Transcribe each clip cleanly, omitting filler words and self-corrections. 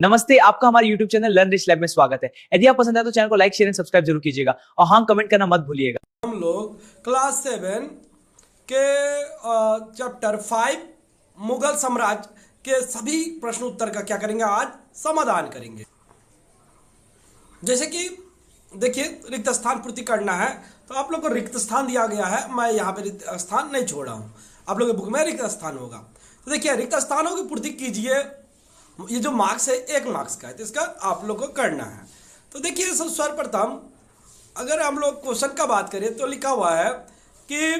नमस्ते, आपका हमारे YouTube channel learn rich lab में स्वागत है। यदि आप पसंद आए तो चैनल को लाइक शेयर एंड सब्सक्राइब जरूर कीजिएगा और हाँ, कमेंट करना मत भूलिएगा। हम लोग क्लास 7 के चैप्टर 5 मुगल साम्राज्य के सभी प्रश्न उत्तर का क्या करेंगे, आज समाधान करेंगे। जैसे कि देखिए, रिक्त स्थान पूर्ति करना है तो आप लोग को रिक्त स्थान दिया गया है। मैं यहाँ पे रिक्त स्थान नहीं छोड़ा हूँ, आप लोगों की बुक में रिक्त स्थान होगा। तो देखिए, रिक्त स्थानों की पूर्ति कीजिए। ये जो मार्क्स है 1 मार्क्स का है, तो इसका आप लोग को करना है। तो देखिए, सर्वप्रथम अगर हम लोग क्वेश्चन का बात करें तो लिखा हुआ है कि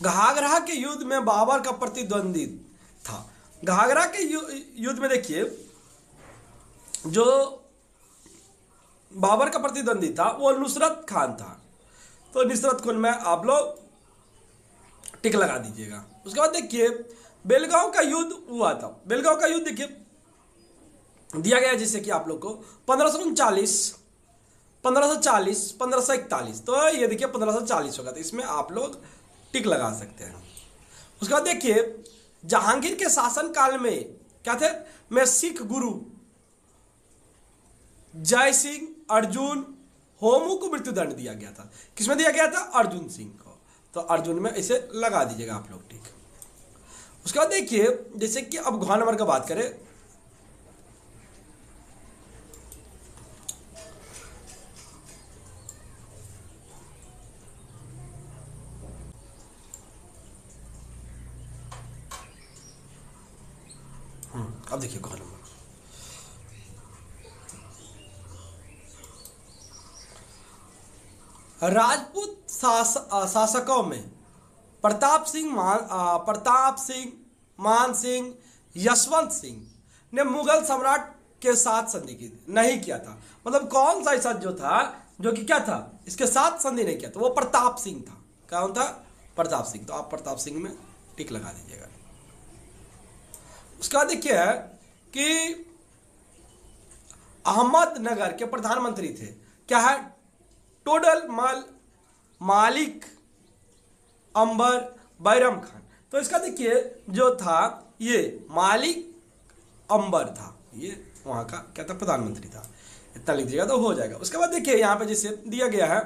घाघरा के युद्ध में बाबर का प्रतिद्वंदी था। घाघरा के युद्ध में देखिए, जो बाबर का प्रतिद्वंदी था वो नुसरत खान था। तो नुसरत खान में आप लोग टिक लगा दीजिएगा। उसके बाद देखिए, बेलगांव का युद्ध हुआ था। बेलगांव का युद्ध देखिए दिया गया, जैसे कि आप लोग को 1539, 1540, 1541। तो ये देखिए 1540 होगा, तो इसमें आप लोग टिक लगा सकते हैं। उसके बाद देखिए, जहांगीर के शासन काल में क्या थे, में सिख गुरु जय सिंह, अर्जुन, होमू को मृत्युदंड दिया गया था। किसमें दिया गया था? अर्जुन सिंह को। तो अर्जुन में इसे लगा दीजिएगा आप लोग, ठीक। उसके बाद देखिए, जैसे कि अब घ नंबर का बात करें, अब देखिए घ नंबर, राजपूत शासकों में प्रताप सिंह, मान सिंह, यशवंत सिंह ने मुगल सम्राट के साथ संधि की नहीं किया था। मतलब कौन सा ऐसा जो था जो कि क्या था, इसके साथ संधि नहीं किया था, वो प्रताप सिंह था। कौन था? प्रताप सिंह। तो आप प्रताप सिंह में टिक लगा दीजिएगा। उसके बाद देखिए कि अहमदनगर के प्रधानमंत्री थे, क्या है? टोडल मालिक अंबर बैरम खान। तो इसका देखिए जो था, ये मालिक अंबर था, ये वहां का क्या था, प्रधानमंत्री था। इतना लिख दीजिएगा तो हो जाएगा। उसके बाद देखिए, यहां पे जैसे दिया गया है,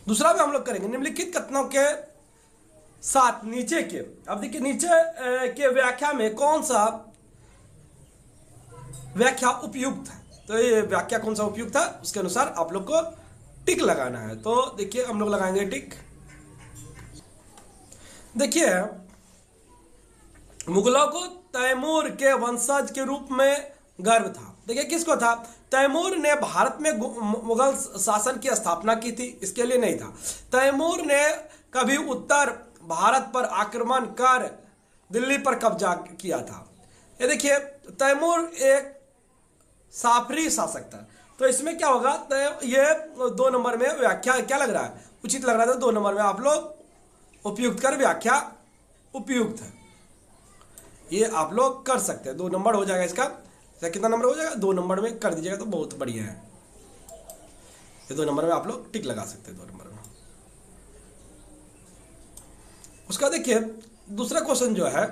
दूसरा भी हम लोग करेंगे, निम्नलिखित कथनों के साथ नीचे के, अब देखिए नीचे के व्याख्या में कौन सा व्याख्या उपयुक्त है। तो ये व्याख्या कौन सा उपयुक्त है, उसके अनुसार आप लोग को टिक लगाना है। तो देखिए, हम लोग लगाएंगे टिक। देखिए, मुगलों को तैमूर के वंशज के रूप में गर्व था। देखिए, किसको था? तैमूर ने भारत में मुगल शासन की स्थापना की थी, इसके लिए नहीं था। तैमूर ने कभी उत्तर भारत पर आक्रमण कर दिल्ली पर कब्जा किया था। ये देखिए, तैमूर एक साफरी शासक था। तो इसमें क्या होगा, तो ये 2 नंबर में व्याख्या क्या लग रहा है, उचित लग रहा था। 2 नंबर में आप लोग उपयुक्त कर व्याख्या उपयुक्त है, ये आप लोग कर सकते हैं। 2 नंबर हो जाएगा इसका। कितना नंबर हो जाएगा? 2 नंबर में कर दीजिएगा तो बहुत बढ़िया है। ये 2 नंबर में आप लोग टिक लगा सकते हैं, 2 नंबर में। उसका देखिए, दूसरा क्वेश्चन जो है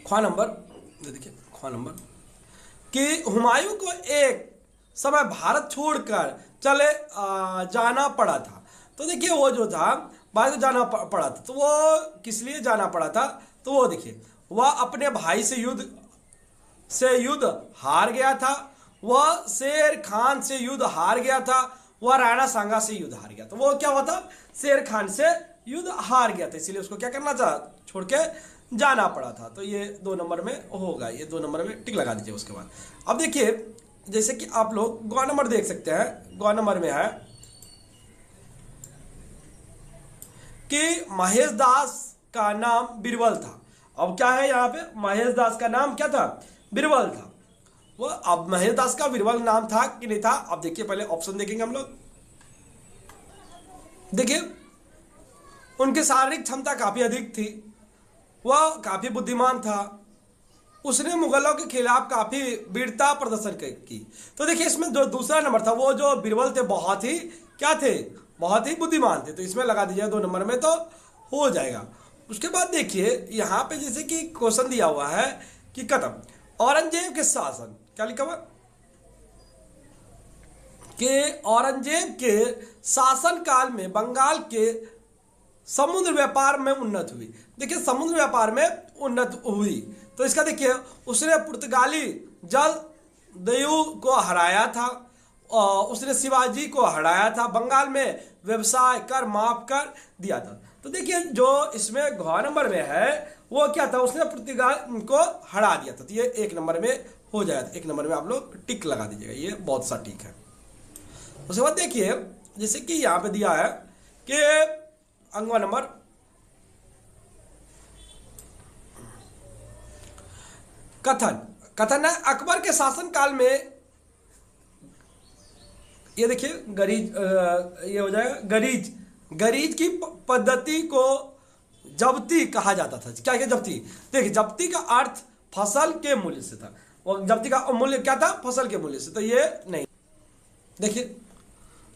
ख नंबर, देखिए ख नंबर, कि हुमायूं को एक समय भारत छोड़कर चले जाना पड़ा था। तो देखिए, वो जो था भारत को जाना पड़ा था, तो वो किस लिए जाना पड़ा था? तो वो देखिए, वह अपने भाई से युद्ध हार गया था, वह शेर खान से युद्ध हार गया था, वह राणा सांगा से युद्ध हार गया। तो वो क्या हुआ था? शेर खान से युद्ध हार गया था, इसलिए उसको क्या करना था? छोड़ के जाना पड़ा था। तो ये 2 नंबर में होगा, ये 2 नंबर में टिक लगा दीजिए। उसके बाद अब देखिए, जैसे कि आप लोग ग नंबर देख सकते हैं, ग नंबर में है कि महेश दास का नाम बीरबल था। अब क्या है यहाँ पे, महेश दास का नाम क्या था? बीरबल था। वो अब महेश दास का बीरबल नाम था कि नहीं था? अब देखिए, पहले ऑप्शन देखेंगे हम लोग। देखिए, उनकी शारीरिक क्षमता काफी अधिक थी, वह काफी बुद्धिमान था, उसने मुगलों के खिलाफ काफी वीरता प्रदर्शन की। तो देखिए, इसमें जो दूसरा नंबर था, वो जो बीरबल थे बहुत ही क्या थे? बहुत ही बुद्धिमान थे, तो इसमें लगा दीजिएगा 2 नंबर में तो हो जाएगा। उसके बाद देखिए यहाँ पे जैसे कि क्वेश्चन दिया हुआ है कि कदम औरंगजेब के शासन, क्या लिखा हुआ कि औरंगजेब के शासन काल में बंगाल के समुद्र व्यापार में उन्नत हुई। देखिए समुद्र व्यापार में उन्नत हुई, तो इसका देखिए उसने पुर्तगाली जल दयु को हराया था, उसने शिवाजी को हराया था, बंगाल में व्यवसाय कर माफ कर दिया था। तो देखिए जो इसमें घ नंबर में है वो क्या था, उसने पुर्तगाल को हरा दिया था, तो ये 1 नंबर में हो जाएगा। 1 नंबर में आप लोग टिक लगा दीजिएगा, ये बहुत सा टिक है। उसके बाद देखिए जैसे कि यहाँ पे दिया है कि अंगवा नंबर कथन है अकबर के शासन काल में, ये देखिए गरीज, ये हो जाएगा गरीज की पद्धति को जब्ती कहा जाता था। क्या जब्ती, देखिए जब्ती का अर्थ फसल के मूल्य से था, और जब्ती का मूल्य क्या था, फसल के मूल्य से, तो ये नहीं। देखिए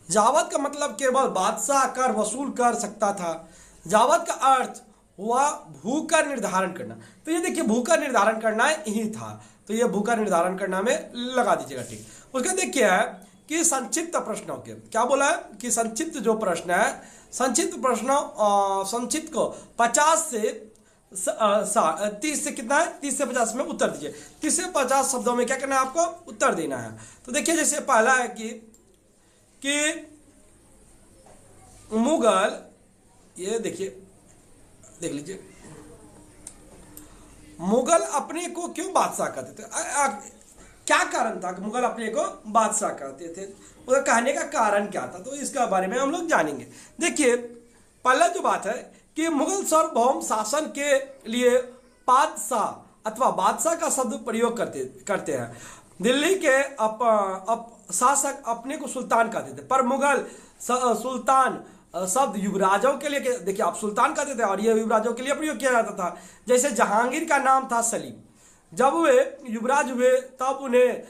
जावत का मतलब केवल बादशाह कर वसूल कर सकता था, जावत का अर्थ हुआ भू का निर्धारण करना, तो ये देखिए भू का निर्धारण करना ही था, तो ये भू का निर्धारण करना में लगा दीजिएगा ठीक। उसके देखिए है कि संक्षिप्त प्रश्नों के क्या बोला है कि संक्षिप्त जो प्रश्न है, संक्षिप्त प्रश्नों संक्षिप्त को 50 से 30 से कितना है, 30 से 50 में उत्तर दीजिए। 30 से 50 शब्दों में क्या करना है, आपको उत्तर देना है। तो देखिए जैसे पहला है कि मुगल, ये देखिए देख लीजिए, मुगल अपने को क्यों बादशाह कहते थे, क्या कारण था कि मुगल अपने को बादशाह कहते थे, उसका कहने का कारण क्या था, तो इसके बारे में हम लोग जानेंगे। देखिए पहला जो बात है कि मुगल सार्वभौम शासन के लिए बादशाह अथवा बादशाह का शब्द प्रयोग करते हैं। दिल्ली के शासक अपने को सुल्तान कहते थे, पर मुगल सुल्तान शब्द युवराजों के लिए, देखिए आप सुल्तान कहते थे और ये युवराजों के लिए प्रयोग किया जाता था। जैसे जहांगीर का नाम था सलीम, जब वे युवराज हुए तब उन्हें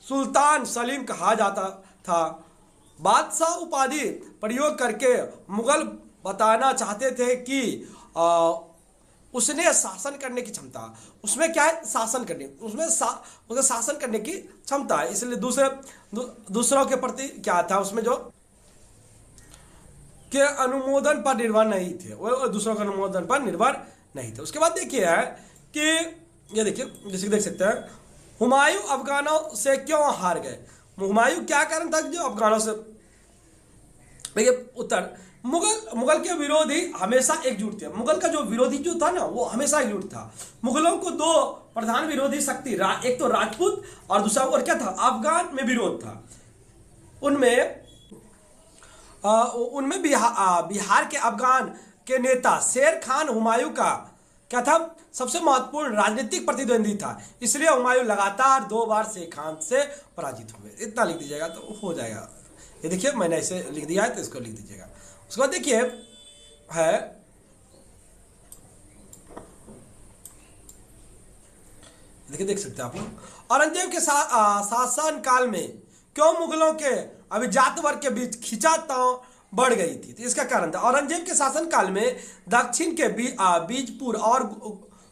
सुल्तान सलीम कहा जाता था। बादशाह उपाधि प्रयोग करके मुगल बताना चाहते थे कि उसने शासन करने की क्षमता, उसमें क्या है, शासन करने, उसमें उसका शासन करने की क्षमता है, इसलिए दूसरों के प्रति क्या था, उसमें जो के अनुमोदन पर निर्भर नहीं थे, वो दूसरों के अनुमोदन पर निर्भर नहीं थे। उसके बाद देखिए है कि ये देखिए जैसे देख सकते हैं, हुमायूं अफगानों से क्यों हार गए, हुमायूं क्या कारण था जो अफगानों से, देखिए उत्तर, मुगल के विरोधी हमेशा एकजुट थे। मुगल का जो विरोधी जो था ना वो हमेशा एकजुट था। मुगलों को 2 प्रधान विरोधी शक्ति, एक तो राजपूत और दूसरा और क्या था, अफगान में विरोध था। उनमें बिहार के अफगान के नेता शेर खान हुमायूं का क्या था, सबसे महत्वपूर्ण राजनीतिक प्रतिद्वंदी था, इसलिए हुमायूं लगातार 2 बार शेर खान से पराजित हुए। इतना लिख दीजिएगा तो हो जाएगा। ये देखिए मैंने ऐसे लिख दिया है तो इसको लिख दीजिएगा। उसके बाद देखिए है देखिए देख सकते हैं आप लोग, औरंगजेब के शासन काल में क्यों मुगलों के अभिजात वर्ग के बीच खिंचाताव बढ़ गई थी, तो इसका कारण था औरंगजेब के शासन काल में दक्षिण के बीजपुर और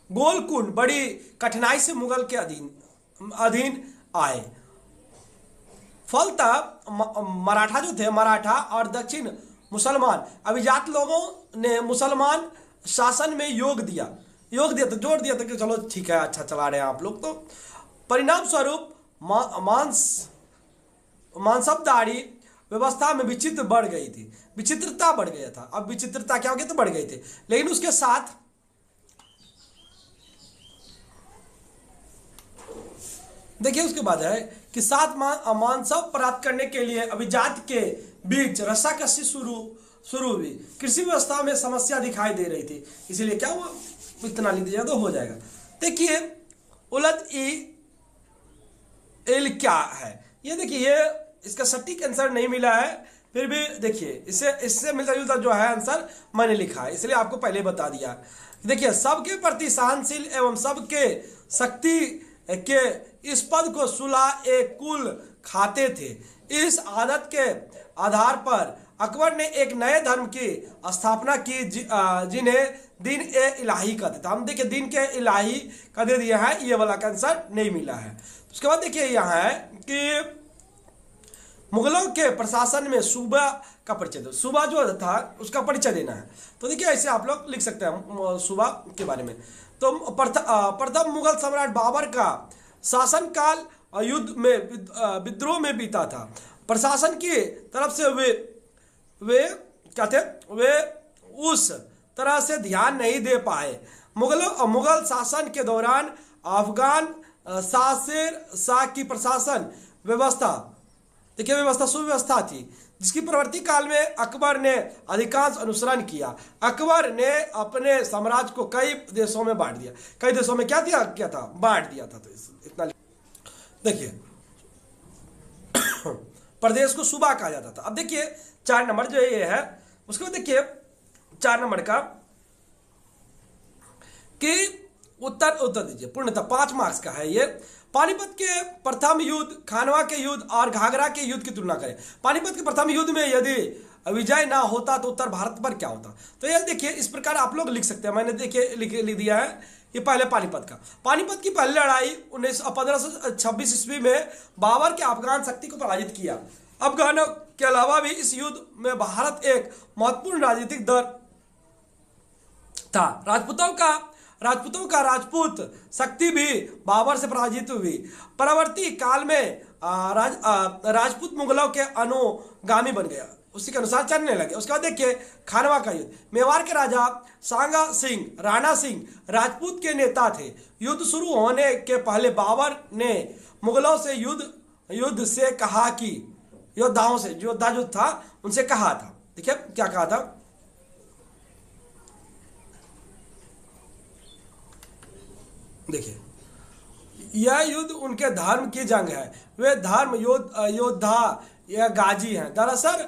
गोलकुंड बड़ी कठिनाई से मुगल के अधीन आए। फलतः मराठा जो थे, मराठा और दक्षिण मुसलमान अभिजात लोगों ने मुसलमान शासन में योग दिया तो जोड़ दिया था कि चलो ठीक है, अच्छा चला रहे हैं आप लोग। तो परिणाम स्वरूप मानसबदारी व्यवस्था में विचित्र बढ़ गई थी, विचित्रता बढ़ गया था। अब विचित्रता क्या हो गई, तो बढ़ गई थी, लेकिन उसके साथ देखिए उसके बाद है कि सात मानसब प्राप्त करने के लिए अभिजात के बीच रस्साकशी शुरू हुई। कृषि व्यवस्था में समस्या दिखाई दे रही थी, इसीलिए क्या हुआ, इतना लिख दिया तो हो जाएगा। देखिए उलद एल क्या है, ये देखिए ये इसका सटीक आंसर नहीं मिला है, फिर भी देखिए इससे मिलता जुलता जो है आंसर मैंने लिखा है, इसलिए आपको पहले बता दिया। देखिए सबके प्रति सहनशील एवं सबके शक्ति के इस पद को सुलह एक कुल खाते थे। इस आदत के आधार पर अकबर ने एक नए धर्म की स्थापना की जिन्हें दीन ए इलाही कहते थे। हम देखिए दीन के इलाही का दे दिया है, ये वाला का आंसर नहीं मिला है। उसके बाद देखिए यहाँ है कि मुगलों के प्रशासन में सूबा का परिचय दो। सूबा जो था उसका परिचय देना है, तो देखिए ऐसे आप लोग लिख सकते हैं सूबा के बारे में। तो प्रथम मुगल सम्राट बाबर का शासनकाल युद्ध में विद्रोह में बीता था। प्रशासन की तरफ से वे क्या थे, वे उस तरह से ध्यान नहीं दे पाए। मुगल शासन के दौरान अफगान शासिर शाह की प्रशासन व्यवस्था, देखिए व्यवस्था सुव्यवस्था थी, जिसकी प्रवर्ती काल में अकबर ने अधिकांश अनुसरण किया। अकबर ने अपने साम्राज्य को कई देशों में बांट दिया। कई देशों में क्या था, बांट दिया था। तो इतना देखिए प्रदेश को सूबा कहा जाता था। अब देखिए 4 नंबर जो ये है, उसके बाद देखिए 4 नंबर का कि उत्तर दीजिए पूर्णतः 5 मार्क्स का है ये। पानीपत के प्रथम युद्ध, खानवा के युद्ध और घाघरा के युद्ध की तुलना करें। पानीपत के प्रथम युद्ध में यदि विजय ना होता तो उत्तर भारत पर क्या होता। तो ये देखिए इस प्रकार आप लोग लिख सकते हैं। मैंने देखिए लिख दिया है ये पहले पानीपत की पहली लड़ाई 1526 ईस्वी में बाबर के अफगान शक्ति को पराजित किया। अफगानों के अलावा भी इस युद्ध में भारत एक महत्वपूर्ण राजनीतिक दल था। राजपूत शक्ति भी बाबर से पराजित हुई। परवर्ती काल में राजपूत मुगलों के अनुगामी बन गया, उसी के अनुसार चलने लगे। उसके बाद देखिए खानवा का युद्ध। मेवाड़ के राजा सांगा सिंह, राणा सिंह राजपूत के नेता थे। युद्ध शुरू होने के पहले बाबर ने मुगलों से युद्ध से कहा कि योद्धा जो था उनसे कहा था। देखिए क्या कहा था, देखिए यह युद्ध उनके धर्म की जंग है। वे धर्म योद्धा या गाजी हैं। दरअसल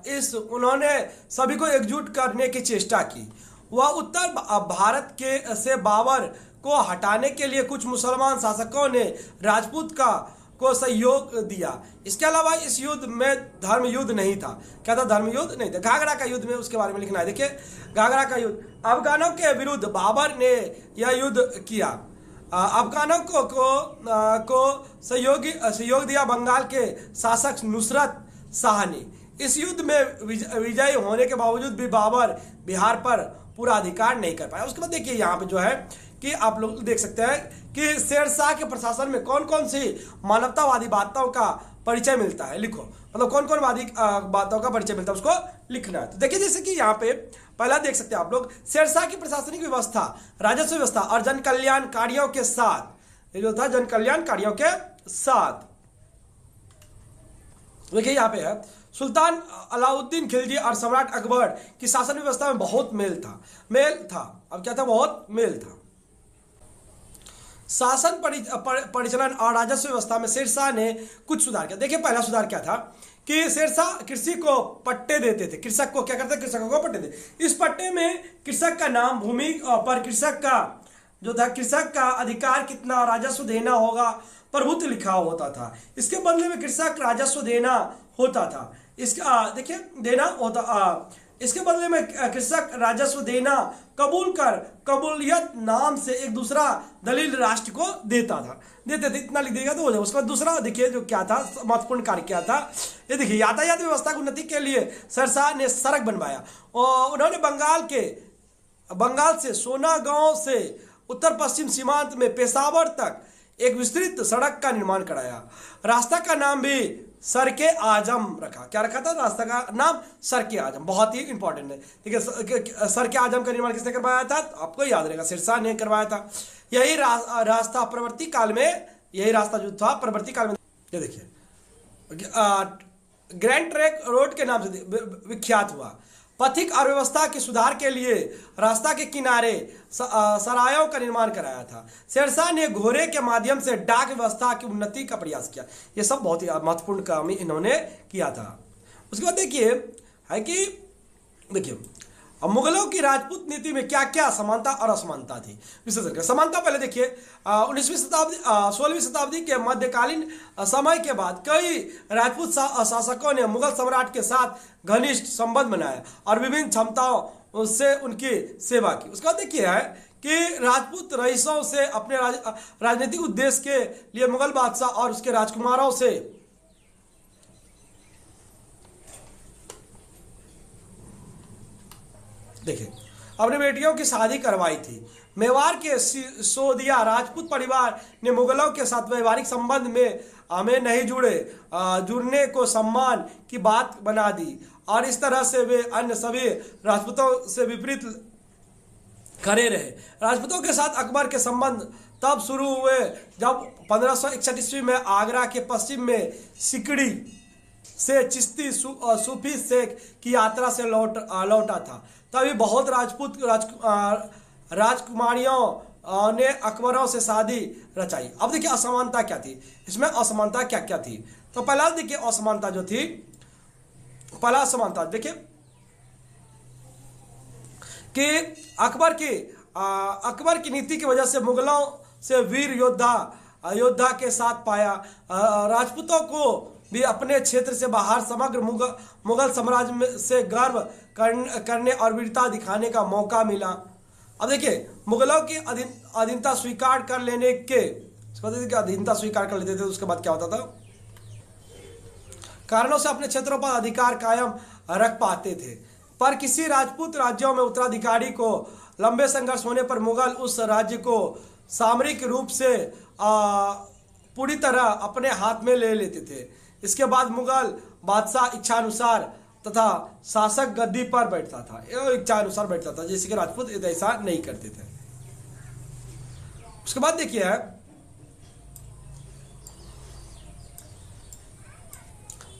इस उन्होंने सभी को एकजुट करने की चेष्टा की। वह उत्तर भारत के से बाबर को हटाने के लिए कुछ मुसलमान शासकों ने राजपूत को सहयोग दिया। इसके अलावा इस युद्ध में धर्म युद्ध नहीं था। क्या था, धर्म युद्ध नहीं था। घाघरा का युद्ध में उसके बारे में लिखना है। देखिए घाघरा का युद्ध, अफगानों के विरुद्ध बाबर ने यह युद्ध किया। अफगानों को सहयोग दिया बंगाल के शासक नुसरत शाह ने। इस युद्ध में विजयी होने के बावजूद भी बाबर बिहार पर पूरा अधिकार नहीं कर पाया। उसके बाद देखिए यहाँ पे जो है कि आप लोग देख सकते हैं कि शेरशाह के प्रशासन में कौन कौन सी मानवतावादी बातों का परिचय मिलता है, लिखो। मतलब कौन कौन वादी बातों का परिचय मिलता है उसको लिखना है। तो देखिए जैसे कि यहाँ पे पहला देख सकते हैं आप लोग, शेरशाह की प्रशासनिक व्यवस्था, राजस्व व्यवस्था और जन कल्याणकारियों के साथ, ये जो था जन कल्याणकारियों के साथ। देखिए यहाँ पे है सुल्तान अलाउद्दीन खिलजी और सम्राट अकबर की शासन व्यवस्था में बहुत मेल था। अब क्या था, बहुत मेल था। शासन परिचालन और राजस्व व्यवस्था में शेरशाह ने कुछ सुधार किया। देखिए पहला सुधार क्या था कि शेरशाह कृषि को पट्टे देते थे। कृषक को क्या करते, कृषकों को पट्टे देते। इस पट्टे में कृषक का नाम, भूमि पर कृषक का जो था, कृषक का अधिकार कितना, राजस्व देना होगा, प्रभुत्व लिखा होता था। इसके बदले में कृषक राजस्व देना होता था। इसका देखिए देना होता, इसके बदले में कृषक राजस्व देना कबूल कर कबूलियत नाम से एक दूसरा दलील राष्ट्र को देते थे। इतना लिख देगा तो हो जाएगा। उसके बाद दूसरा देखिए जो क्या था, महत्वपूर्ण कार्य क्या था, ये देखिए यातायात व्यवस्था की उन्नति के लिए शेरशाह ने सड़क बनवाया और उन्होंने बंगाल से सोनागांव से उत्तर पश्चिम सीमांत में पेशावर तक एक विस्तृत सड़क का निर्माण कराया। रास्ता का नाम भी सरके आजम रखा। क्या रखा था, रास्ता का नाम सरके आजम, बहुत ही इंपॉर्टेंट है। ठीक है, सरके आजम का निर्माण किसने करवाया था, तो आपको याद रहेगा शेरशाह ने करवाया था। यही रास्ता प्रवर्ती काल में, यही रास्ता जो था प्रवर्ती काल में, ये देखिए ग्रैंड ट्रैंक रोड के नाम से विख्यात हुआ। पथिक और व्यवस्था के सुधार के लिए रास्ता के किनारे सरायों का निर्माण कराया था। शेरशाह ने घोड़े के माध्यम से डाक व्यवस्था की उन्नति का प्रयास किया। ये सब बहुत ही महत्वपूर्ण काम इन्होंने किया था। उसके बाद देखिए है कि देखिए अब मुगलों की राजपूत नीति में क्या क्या समानता और असमानता थी, विश्लेषण करें। समानता पहले देखिए, 19वीं शताब्दी 16वीं शताब्दी के मध्यकालीन समय के बाद कई राजपूत शासकों ने मुगल सम्राट के साथ घनिष्ठ संबंध बनाया और विभिन्न क्षमताओं से उनकी सेवा की। उसका देखिए है कि राजपूत रईसों से अपने राजनीतिक उद्देश्य के लिए मुगल बादशाह और उसके राजकुमारों से देखिए अपनी बेटियों की शादी करवाई थी। मेवाड़ के सोदिया राजपूत परिवार ने मुगलों के साथ वैवाहिक संबंध में हमें नहीं जुड़ने को सम्मान की बात बना दी और इस तरह से वे अन्य सभी राजपूतों से विपरीत खड़े रहे। राजपूतों के साथ अकबर के संबंध तब शुरू हुए जब 1561 ईस्वी में आगरा के पश्चिम में सिकड़ी से चिश्ती सूफी शेख की यात्रा से लौटा था। तभी बहुत राजपूत राजकुमारियों ने अकबरों से शादी रचाई। अब देखिए असमानता क्या थी, इसमें असमानता क्या क्या थी। तो पहला देखिए असमानता जो थी, पहला असमानता देखिए कि अकबर की नीति की वजह से मुगलों से वीर योद्धा के साथ पाया राजपूतों को भी अपने क्षेत्र से बाहर समग्र मुगल साम्राज्य में से गर्व करने और वीरता दिखाने का मौका मिला। अब देखिए मुगलों की अधीनता स्वीकार कर लेने के अधीनता स्वीकार कर लेते थे, उसके बाद क्या होता था, कारणों से अपने क्षेत्रों पर अधिकार कायम रख पाते थे। पर किसी राजपूत राज्यों में उत्तराधिकारी को लंबे संघर्ष होने पर मुगल उस राज्य को सामरिक रूप से पूरी तरह अपने हाथ में ले लेते थे। इसके बाद मुगल बादशाह इच्छानुसार तथा शासक गद्दी पर बैठता था, इच्छानुसार बैठता था, जैसे कि राजपूत ऐसा नहीं करते थे। उसके बाद देखिए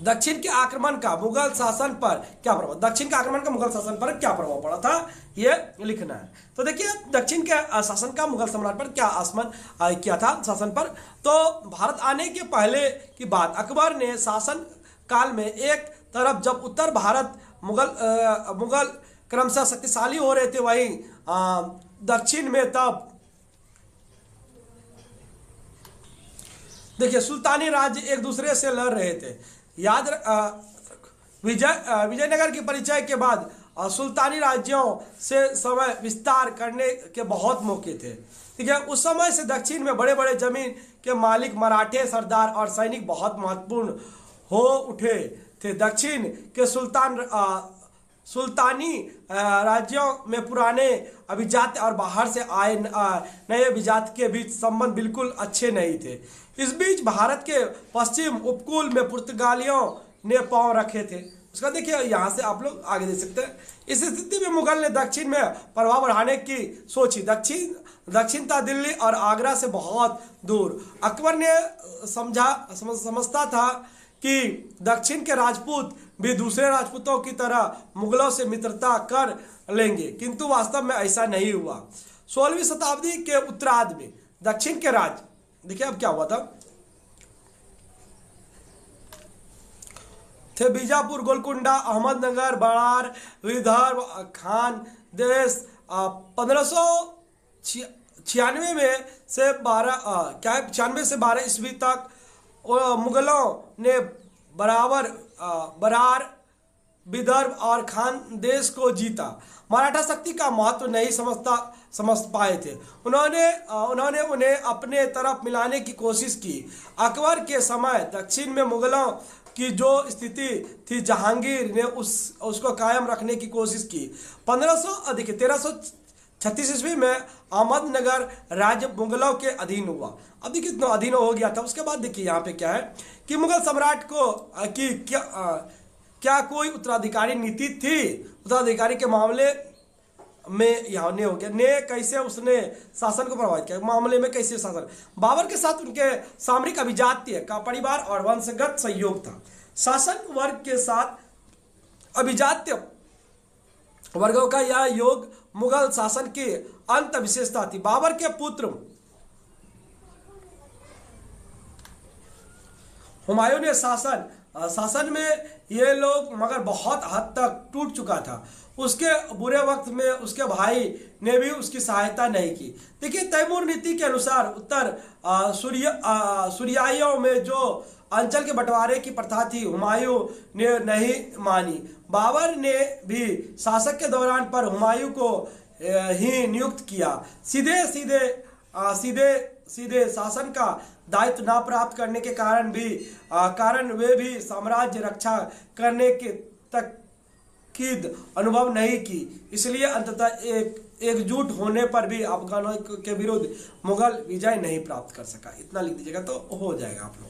दक्षिण के आक्रमण का मुगल शासन पर क्या प्रभाव, दक्षिण के आक्रमण का मुगल शासन पर क्या प्रभाव पड़ा था, यह लिखना है। तो देखिए दक्षिण के शासन का मुगल सम्राट पर क्या आसमान किया था शासन पर। तो भारत आने के पहले की बात, अकबर ने शासन काल में एक तरफ जब उत्तर भारत मुगल क्रमशः शक्तिशाली हो रहे थे, वहीं दक्षिण में तब देखिए सुल्तानी राज्य एक दूसरे से लड़ रहे थे। विजयनगर की परिचय के बाद सुल्तानी राज्यों से समय विस्तार करने के बहुत मौके थे। ठीक है, उस समय से दक्षिण में बड़े बड़े जमीन के मालिक मराठे सरदार और सैनिक बहुत महत्वपूर्ण हो उठे थे। दक्षिण के सुल्तानी राज्यों में पुराने अभिजात और बाहर से आए नए अभिजात के बीच संबंध बिल्कुल अच्छे नहीं थे। इस बीच भारत के पश्चिम उपकूल में पुर्तगालियों ने पांव रखे थे। उसका देखिए यहाँ से आप लोग आगे देख सकते हैं। इस स्थिति में मुगल ने दक्षिण में प्रभाव बढ़ाने की सोची। दक्षिण था दिल्ली और आगरा से बहुत दूर। अकबर ने समझता था कि दक्षिण के राजपूत भी दूसरे राजपूतों की तरह मुगलों से मित्रता कर लेंगे, किंतु वास्तव में ऐसा नहीं हुआ। 16वीं शताब्दी के उत्तरार्ध में दक्षिण के राज्य देखिए अब क्या हुआ था, थे बीजापुर, गोलकुंडा, अहमदनगर, बड़ार, विदर्भ, खान देश। 1596 में से 12 ईस्वी तक मुगलों ने बरार, विदर्भ और खानदेश को जीता। मराठा शक्ति का महत्व नहीं समझ पाए थे। उन्होंने उन्हें अपने तरफ मिलाने की कोशिश की। अकबर के समय दक्षिण में मुगलों की जो स्थिति थी, जहांगीर ने उसको कायम रखने की कोशिश की। 1336 ईस्वी में अहमदनगर राज्य मुगलों के अधीन हुआ। अब देखिए इतना अधीन हो गया था। उसके बाद देखिए यहाँ पे क्या है कि मुगल सम्राट को क्या कोई उत्तराधिकारी नीति थी। उत्तराधिकारी के मामले में यहाँ ने हो गया, ने कैसे उसने शासन को प्रभावित किया, मामले में कैसे शासन। बाबर के साथ उनके सामरिक अभिजात्य का परिवार और वंशगत संयोग था। शासन वर्ग के साथ अभिजात्य वर्गों का यह योग मुगल शासन की अंत विशेषता थी। बाबर के पुत्र हुमायूं ने शासन शासन में ये लोग मगर बहुत हद तक टूट चुका था। उसके बुरे वक्त में उसके भाई ने भी उसकी सहायता नहीं की। देखिए, तैमूर नीति के अनुसार उत्तर सूर्याइयों में जो अंचल के बंटवारे की प्रथा थी, हुमायूं ने नहीं मानी। बाबर ने भी शासक के दौरान पर हुमायूं को ही नियुक्त किया। सीधे शासन का दायित्व ना प्राप्त करने के कारण वे भी साम्राज्य रक्षा करने के तकीद अनुभव नहीं की। इसलिए अंततः एकजुट होने पर भी अफगानों के विरुद्ध मुगल विजय नहीं प्राप्त कर सका। इतना लिख दीजिएगा तो हो जाएगा आप लोग।